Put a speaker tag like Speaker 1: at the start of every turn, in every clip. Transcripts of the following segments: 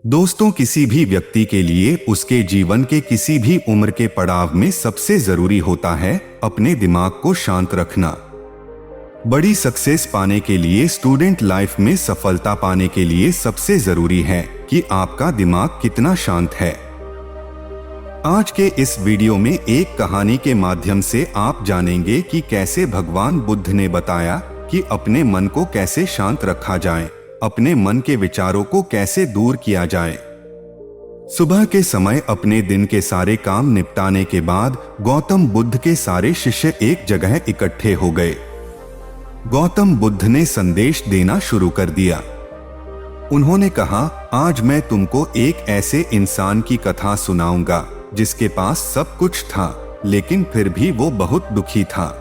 Speaker 1: दोस्तों, किसी भी व्यक्ति के लिए उसके जीवन के किसी भी उम्र के पड़ाव में सबसे जरूरी होता है अपने दिमाग को शांत रखना। बड़ी सक्सेस पाने के लिए, स्टूडेंट लाइफ में सफलता पाने के लिए सबसे जरूरी है कि आपका दिमाग कितना शांत है। आज के इस वीडियो में एक कहानी के माध्यम से आप जानेंगे कि कैसे भगवान बुद्ध ने बताया कि अपने मन को कैसे शांत रखा जाए, अपने मन के विचारों को कैसे दूर किया जाए। सुबह के समय अपने दिन के सारे काम निपटाने के बाद गौतम बुद्ध के सारे शिष्य एक जगह इकट्ठे हो गए। गौतम बुद्ध ने संदेश देना शुरू कर दिया। उन्होंने कहा, आज मैं तुमको एक ऐसे इंसान की कथा सुनाऊंगा जिसके पास सब कुछ था, लेकिन फिर भी वो बहुत दुखी था।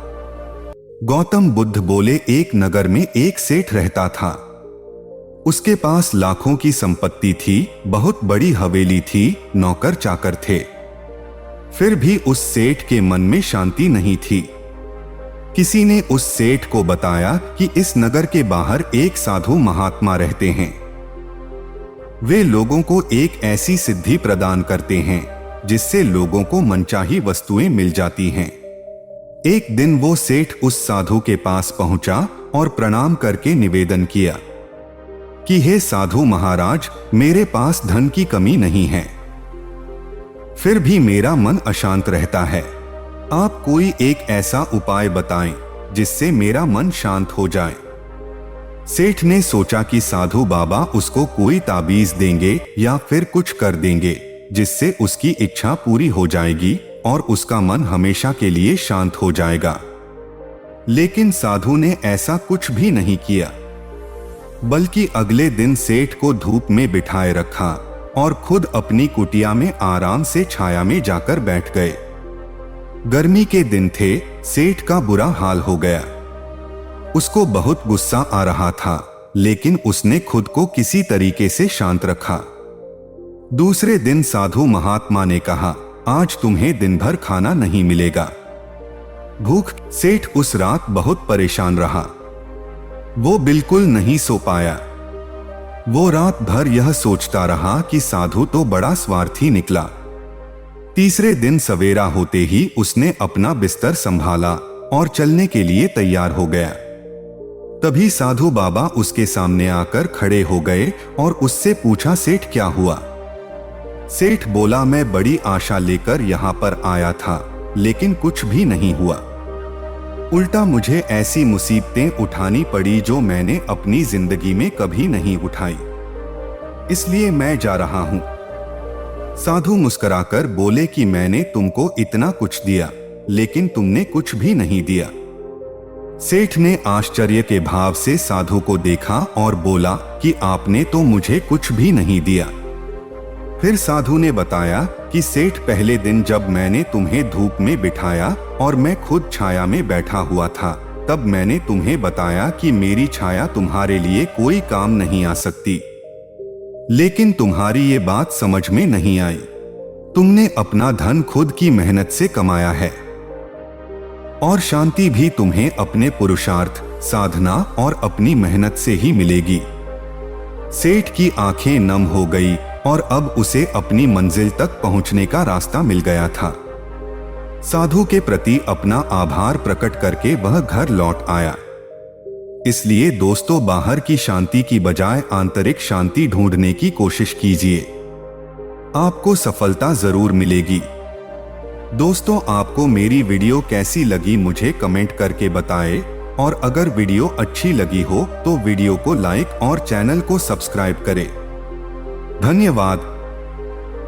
Speaker 1: गौतम बुद्ध बोले, एक नगर में एक सेठ रहता था। उसके पास लाखों की संपत्ति थी, बहुत बड़ी हवेली थी, नौकर चाकर थे। फिर भी उस सेठ के मन में शांति नहीं थी। किसी ने उस सेठ को बताया कि इस नगर के बाहर एक साधु महात्मा रहते हैं। वे लोगों को एक ऐसी सिद्धि प्रदान करते हैं जिससे लोगों को मनचाही वस्तुएं मिल जाती हैं। एक दिन वो सेठ उस साधु के पास पहुंचा और प्रणाम करके निवेदन किया कि हे साधु महाराज, मेरे पास धन की कमी नहीं है, फिर भी मेरा मन अशांत रहता है। आप कोई एक ऐसा उपाय बताएं जिससे मेरा मन शांत हो जाए। सेठ ने सोचा कि साधु बाबा उसको कोई ताबीज देंगे या फिर कुछ कर देंगे जिससे उसकी इच्छा पूरी हो जाएगी और उसका मन हमेशा के लिए शांत हो जाएगा। लेकिन साधु ने ऐसा कुछ भी नहीं किया, बल्कि अगले दिन सेठ को धूप में बिठाए रखा और खुद अपनी कुटिया में आराम से छाया में जाकर बैठ गए। गर्मी के दिन थे, सेठ का बुरा हाल हो गया। उसको बहुत गुस्सा आ रहा था, लेकिन उसने खुद को किसी तरीके से शांत रखा। दूसरे दिन साधु महात्मा ने कहा, आज तुम्हें दिन भर खाना नहीं मिलेगा। भूख। सेठ उस रात बहुत परेशान रहा। वो बिल्कुल नहीं सो पाया। वो रात भर यह सोचता रहा कि साधु तो बड़ा स्वार्थी निकला। तीसरे दिन सवेरा होते ही उसने अपना बिस्तर संभाला और चलने के लिए तैयार हो गया। तभी साधु बाबा उसके सामने आकर खड़े हो गए और उससे पूछा, सेठ क्या हुआ? सेठ बोला, मैं बड़ी आशा लेकर यहाँ पर आया था, लेकिन कुछ भी नहीं हुआ। उल्टा मुझे ऐसी मुसीबतें उठानी पड़ी जो मैंने अपनी जिंदगी में कभी नहीं उठाई, इसलिए मैं जा रहा हूँ। साधु मुस्कुराकर बोले कि मैंने तुमको इतना कुछ दिया, लेकिन तुमने कुछ भी नहीं दिया। सेठ ने आश्चर्य के भाव से साधु को देखा और बोला कि आपने तो मुझे कुछ भी नहीं दिया। फिर साधु ने बताया कि सेठ, पहले दिन जब मैंने तुम्हें धूप में बिठाया और मैं खुद छाया में बैठा हुआ था, तब मैंने तुम्हें बताया कि मेरी छाया तुम्हारे लिए कोई काम नहीं आ सकती। लेकिन तुम्हारी ये बात समझ में नहीं आई। तुमने अपना धन खुद की मेहनत से कमाया है और शांति भी तुम्हें अपने पुरुषार्थ, साधना और अपनी मेहनत से ही मिलेगी। सेठ की आंखें नम हो गई और अब उसे अपनी मंजिल तक पहुंचने का रास्ता मिल गया था। साधु के प्रति अपना आभार प्रकट करके वह घर लौट आया। इसलिए दोस्तों, बाहर की शांति की बजाय आंतरिक शांति ढूंढने की कोशिश कीजिए, आपको सफलता जरूर मिलेगी। दोस्तों, आपको मेरी वीडियो कैसी लगी मुझे कमेंट करके बताएं, और अगर वीडियो अच्छी लगी हो तो वीडियो को लाइक और चैनल को सब्सक्राइब करें। धन्यवाद।